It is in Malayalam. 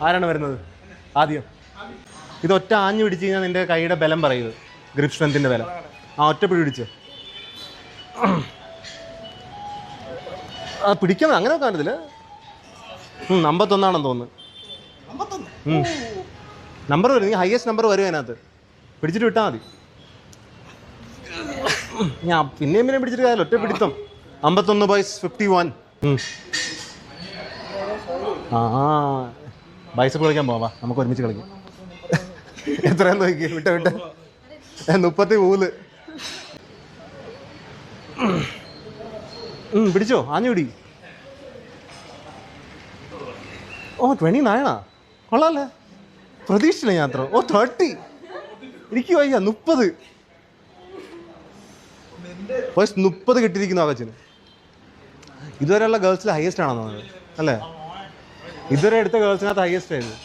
ആരാണ് വരുന്നത് ആദ്യം? ഇത് ഒറ്റ ആഞ്ഞു പിടിച്ച് കഴിഞ്ഞാൽ നിന്റെ കൈയുടെ ബലം പറയുന്നത്, ഗ്രിപ്പ് സ്ട്രെങ്തിന്റെ ബലം. ആ ഒറ്റ പിടി പിടിച്ച് പിടിക്കുന്നത് അങ്ങനെ വെക്കാൻ പറ്റത്തില്ല. 51 തോന്നുന്നു നമ്പർ വരും. നീ ഹയസ്റ്റ് നമ്പർ വരും അതിനകത്ത്. പിടിച്ചിട്ട് വിട്ടാൽ മതി. ഞാൻ പിന്നെയും പിടിച്ചിട്ട് കാര്യമില്ല, ഒറ്റ പിടിത്തം. 51/51. ബൈസപ്പ് കളിക്കാൻ പോവാ, നമുക്ക് ഒരുമിച്ച് കളിക്കാം. എത്രയാന്ന് നോക്കി. വിട്ട 33. പിടിച്ചോ, ആഞ്ഞു പിടി. 29 കൊള്ളാല്ലേ, പ്രതീക്ഷിച്ചില്ല ഞാൻ അത്ര. 30. എനിക്ക് വയ്യ. 30 30 കിട്ടിയിരിക്കുന്നു ആകച്ചിന്. ഇതുവരെയുള്ള ഗേൾസിൽ ഹയസ്റ്റ് ആണെന്ന് തോന്നുന്നത് അല്ലേ? ഇതുവരെ എടുത്ത ഗേൾസിനകത്ത് ഹയസ്റ്റ് ആയിരുന്നു.